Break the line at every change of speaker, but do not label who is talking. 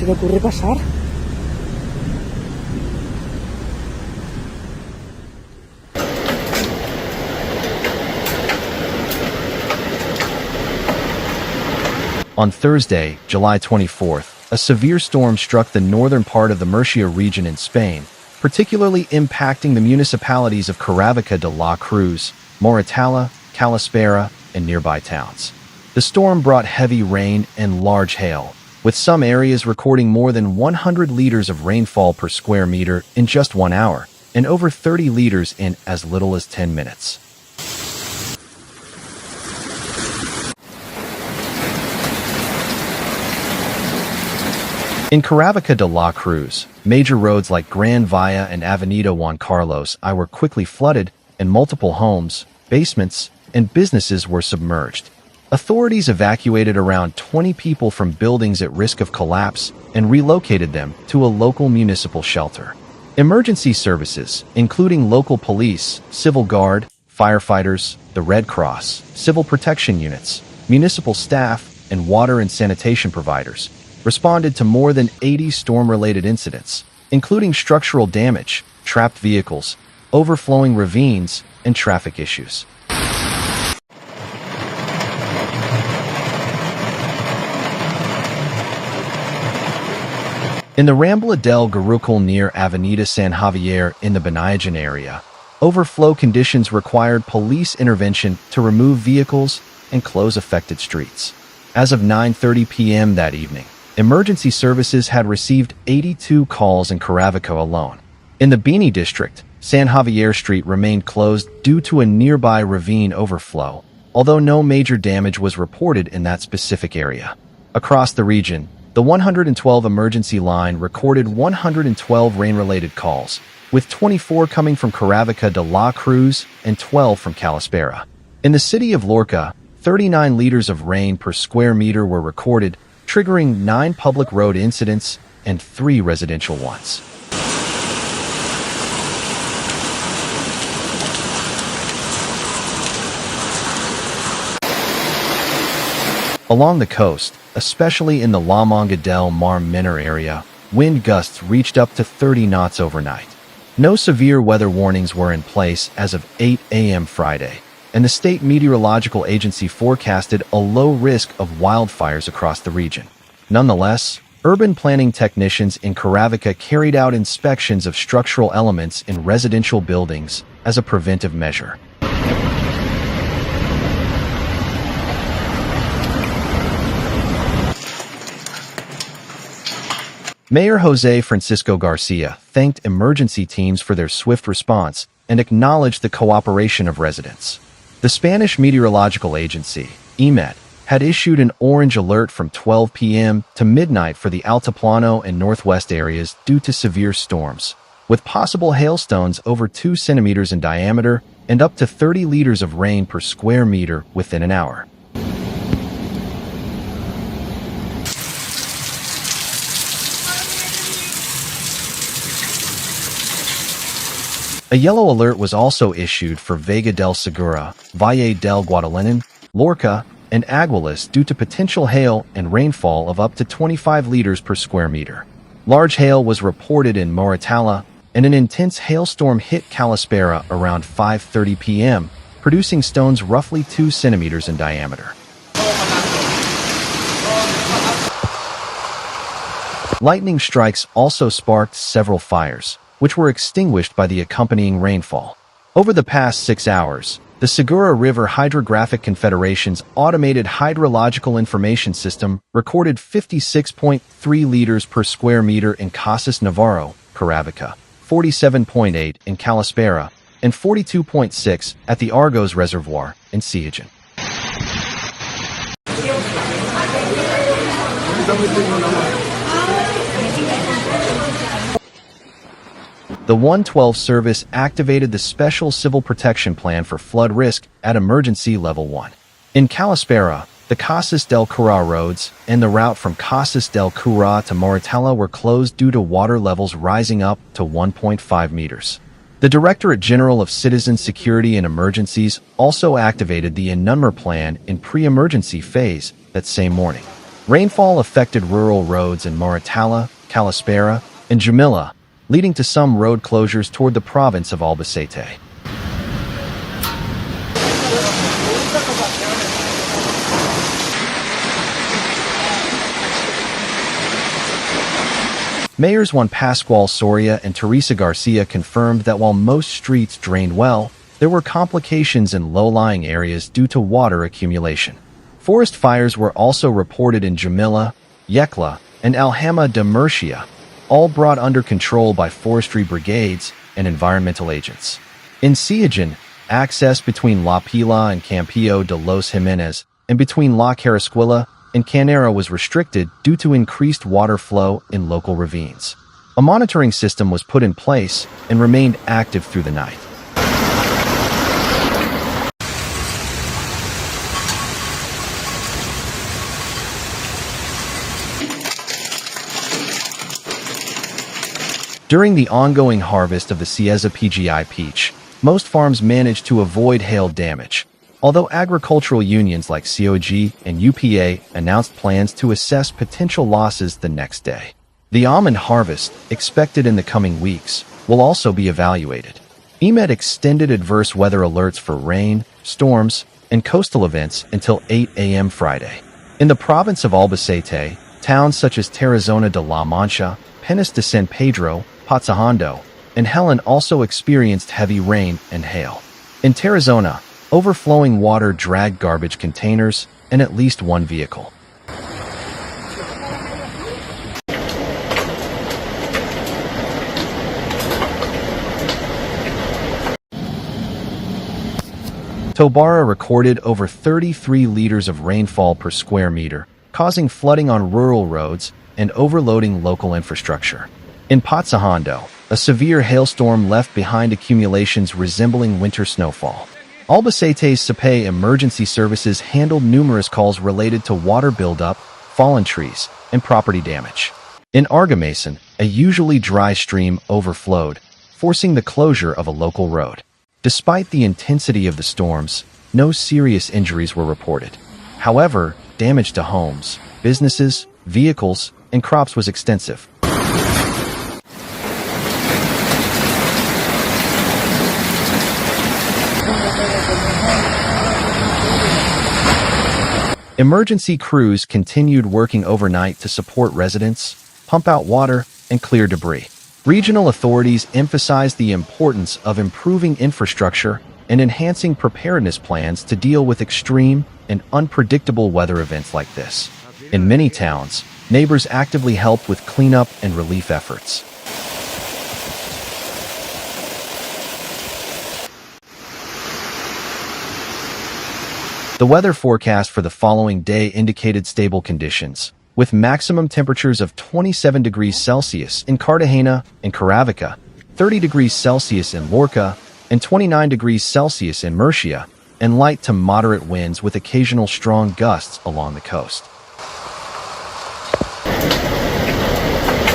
se le ocurre pasar?
On Thursday, July 24th, a severe storm struck the northern part of the Murcia region in Spain, particularly impacting the municipalities of Caravaca de la Cruz, Moratalla, Calasparra, and nearby towns. The storm brought heavy rain and large hail, with some areas recording more than 100 liters of rainfall per square meter in just 1 hour, and over 30 liters in as little as 10 minutes. In Caravaca de la Cruz, major roads like Gran Via and Avenida Juan Carlos I were quickly flooded, and multiple homes, basements, and businesses were submerged. Authorities evacuated around 20 people from buildings at risk of collapse and relocated them to a local municipal shelter. Emergency services, including local police, civil guard, firefighters, the Red Cross, civil protection units, municipal staff, and water and sanitation providers, responded to more than 80 storm-related incidents, including structural damage, trapped vehicles, overflowing ravines, and traffic issues. In the Rambla del Garrucal near Avenida San Javier in the Benayajan area, overflow conditions required police intervention to remove vehicles and close affected streets. As of 9:30 p.m. that evening, emergency services had received 82 calls in Caravaca alone. In the Beni district, San Javier Street remained closed due to a nearby ravine overflow, although no major damage was reported in that specific area. Across the region, the 112 emergency line recorded 112 rain-related calls, with 24 coming from Caravaca de la Cruz and 12 from Calasparra. In the city of Lorca, 39 liters of rain per square meter were recorded, triggering 9 public road incidents and 3 residential ones. Along the coast, especially in the La Manga del Mar Menor area, wind gusts reached up to 30 knots overnight. No severe weather warnings were in place as of 8 a.m. Friday, and the State Meteorological Agency forecasted a low risk of wildfires across the region. Nonetheless, urban planning technicians in Caravaca carried out inspections of structural elements in residential buildings as a preventive measure. Mayor Jose Francisco Garcia thanked emergency teams for their swift response and acknowledged the cooperation of residents. The Spanish Meteorological Agency, EMET, had issued an orange alert from 12 p.m. to midnight for the Altiplano and Northwest areas due to severe storms, with possible hailstones over 2 centimeters in diameter and up to 30 liters of rain per square meter within an hour. A yellow alert was also issued for Vega del Segura, Valle del Guadalentín, Lorca, and Aguilas due to potential hail and rainfall of up to 25 liters per square meter. Large hail was reported in Moratalla, and an intense hailstorm hit Calasparra around 5:30 p.m., producing stones roughly 2 centimeters in diameter. Lightning strikes also sparked several fires, which were extinguished by the accompanying rainfall. Over the past 6 hours, the Segura River Hydrographic Confederation's automated hydrological information system recorded 56.3 liters per square meter in Casas Navarro, Caravaca, 47.8 in Calasparra, and 42.6 at the Argos Reservoir in Siagen. The 112 service activated the Special Civil Protection Plan for flood risk at Emergency Level 1. In Calasparra, the Casas del Cura roads and the route from Casas del Cura to Moratalla were closed due to water levels rising up to 1.5 meters. The Directorate General of Citizen Security and Emergencies also activated the Enumber Plan in pre-emergency phase that same morning. Rainfall affected rural roads in Moratalla, Calasparra, and Jamila, leading to some road closures toward the province of Albacete. Mayors Juan Pascual Soria and Teresa Garcia confirmed that while most streets drained well, there were complications in low-lying areas due to water accumulation. Forest fires were also reported in Jamila, Yecla, and Alhama de Murcia, all brought under control by forestry brigades and environmental agents. In Siagen, access between La Pila and Campillo de los Jimenez and between La Carasquilla and Canera was restricted due to increased water flow in local ravines. A monitoring system was put in place and remained active through the night. During the ongoing harvest of the Cieza PGI peach, most farms managed to avoid hail damage, although agricultural unions like COG and UPA announced plans to assess potential losses the next day. The almond harvest, expected in the coming weeks, will also be evaluated. EMET extended adverse weather alerts for rain, storms, and coastal events until 8 a.m. Friday. In the province of Albacete, towns such as Tarazona de la Mancha, Peñas de San Pedro, Patzajando, and Helen also experienced heavy rain and hail. In Tarazona, overflowing water dragged garbage containers and at least one vehicle. Tobara recorded over 33 liters of rainfall per square meter, causing flooding on rural roads and overloading local infrastructure. In Patzajando, a severe hailstorm left behind accumulations resembling winter snowfall. Albacete's SAPE emergency services handled numerous calls related to water buildup, fallen trees, and property damage. In Argamason, a usually dry stream overflowed, forcing the closure of a local road. Despite the intensity of the storms, no serious injuries were reported. However, damage to homes, businesses, vehicles, and crops was extensive. Emergency crews continued working overnight to support residents, pump out water, and clear debris. Regional authorities emphasized the importance of improving infrastructure and enhancing preparedness plans to deal with extreme and unpredictable weather events like this. In many towns, neighbors actively helped with cleanup and relief efforts. The weather forecast for the following day indicated stable conditions, with maximum temperatures of 27 degrees Celsius in Cartagena and Caravaca, 30 degrees Celsius in Lorca, and 29 degrees Celsius in Murcia, and light to moderate winds with occasional strong gusts along the coast.